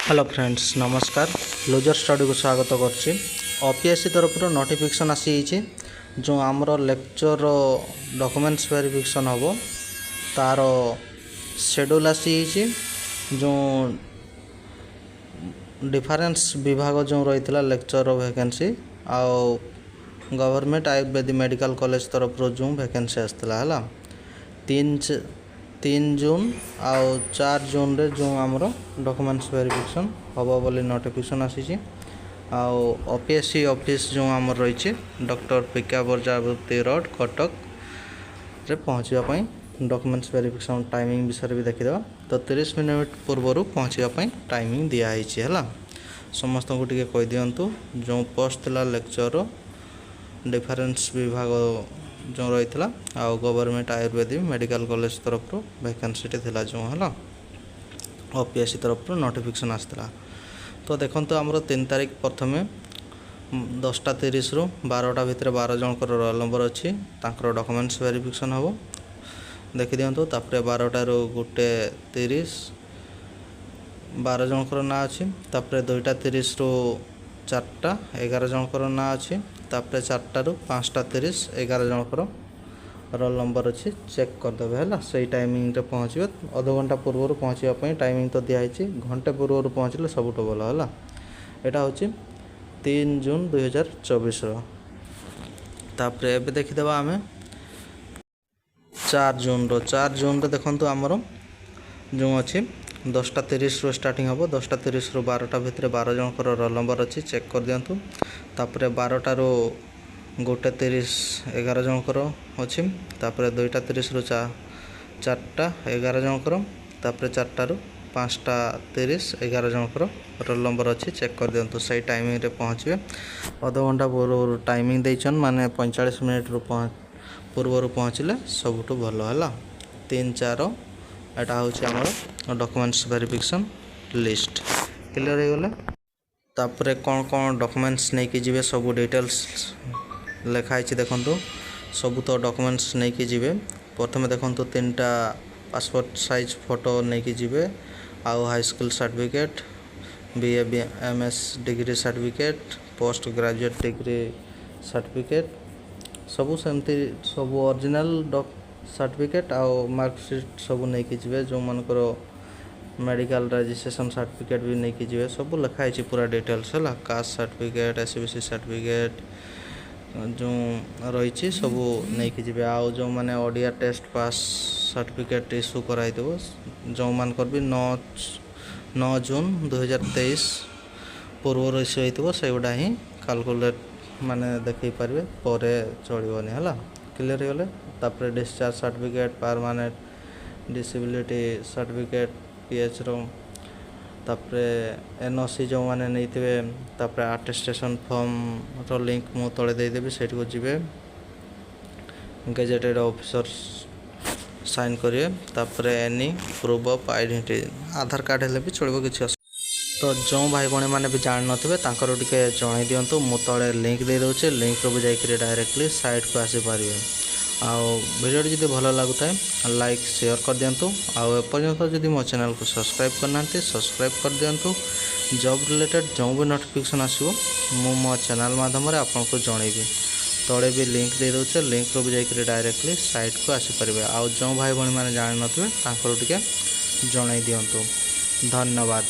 Hello friends नमस्कार loser study को स्वागत करछि। ओपीएससी तरफ नोटिफिकेशन आसी जो आमर लेक्चर डॉक्यूमेंट्स वेरिफिकेशन हम तार शेड्यूल आसी जो डिफरेंस विभाग जो रही लेक्चर वैकेंसी आउ गवर्नमेंट आयुर्वेदिक मेडिकल कॉलेज तरफ जो वैकेंसी आसला है 3 जून आउ 4 जून रे जो आमर डॉक्यूमेंट्स वेरिफिकेशन हम बोली नोटिफिकेशन आसी आउ ओपीएससी ऑफिस जो आमर रही डॉक्टर पिका प्रजापति रोड कटक रे पहुँचापी डॉक्यूमेंट्स वेरिफिकेशन टाइमिंग विषय भी देखीद तो 30 मिनट पूर्वर पहुँचापी टाइमिंग दिखाई है। समस्त को टे कही दिंतु जो पोस्ट था लेक्चर डिफरेंस विभाग जो रही आ गवर्नमेंट आयुर्वेदिक मेडिकल कॉलेज तरफ वैकेंसी थिला जो है ओपीएससी तरफ नोटिफिकेशन आसला। तो देखो आमर 3 तारिख प्रथमे 10:30 रु 12टा भितर 12 जनकर रोल नंबर अच्छी डॉक्यूमेंट्स वेरिफिकेशन हम देखी दिंतु। तापर 12टा रु 1:30 12 जनकर ना अच्छी। तापर 2:30 रु 4टा 11 जनकर ना अच्छी। तापर 4टा रु 5:30 11 जनकर रोल नंबर अच्छी चेक करदे है सही टाइमिंग रे पहुँचे अध घंटा पूर्व पहुँचापी टाइमिंग तो दिखाई घंटे पूर्व पहुँचले सबुठ भल है। यहाँ हूँ 3 जून 2024 तापर एबे देखीदेवा आम 4 जून देखु आमर जो अच्छी 10:30 रु स्टार्टिंग हम 10:30 रु 12टा भितर 12 जनकर रोल नंबर अच्छी चेक कर दिंतु। तापर 12टा रु 1:30 11 जनकर अच्छी। तापर 2:30 रु 4टा 11 जनकर। तापर 4टा रु 5:30 11 जनकर रोल नंबर अच्छी चेक कर दिंतु सही टाइमिंग रे पहुँचे अध घंटा पूर्व टाइमिंग देचन माने 45 मिनट रु पूर्व पहुँचले सबुठ भल है। 3-4 एटा हूँ आमर डॉक्यूमेंट्स वेरिफिकेशन लिस्ट क्लियर हो गले। तापर कौन कौन डॉक्यूमेंट्स नहीं कि जीवे सब डिटेल्स लिखाई देखु सबू तो डॉक्यूमेंट्स नहीं कि जीवे। प्रथम देखु 3टा पासपोर्ट साइज फोटो नहीं कि जीवे आउ high school certificate BA MS degree certificate post graduate degree certificate सबू सेमती सब ओरिजिनल सर्टिफिकेट आउ मार्कशीट सब नहीं कि जीवे जो मनकर मेडिकल रजिस्ट्रेशन सर्टिफिकेट भी नहीं कि जीवे सब लिखाई पूरा डिटेल्स है कास्ट सर्टिफिकेट एसबीसी सर्टिफिकेट जो रही सब नहीं कि जीवे आउ जो माने Odia test pass certificate issue कराई जो मानकर भी 9 जून 2023 पूर्व इश्यू होता से गुड़ा ही कैलकुलेट माने देखी पारे पर चलनी है क्लियर हो गले। तापर discharge certificate permanent disability certificate pH तापर एनओसी जो मैंने नहीं थे तापर अटेस्टेशन फॉर्म रो लिंक मु तले देदेवी से जीवे गेजेटेड ऑफिसर साइन करेंगे। तापर any proof of identity Aadhaar card हेल्ले भी चलो किसी तो जो भाई भाई मैंने भी जान नथिबे तांकर टिके जणाई दियंतु मु तले लिंक दे दोचे लिंक रो जाइकरी डायरेक्टली साइट को आसी पारिबे। आउ वीडियो जदि भल लगुता है लाइक शेयर कर दिंतु आउ एपर्यंत जदि मो चैनल को सब्सक्राइब करना सब्सक्राइब कर दिंतु। जॉब रिलेटेड जो भी नोटिफिकेशन आसो मो चैनल माध्यम आपन को जनइबी तले भी लिंक दे दोचे लिंक रो जाइकरी डायरेक्टली साइट को आसी पारिबे। आउ जो भाई भाई मैंने जान नथिबे तांकर टिके जणाई दियंतु। धन्यवाद।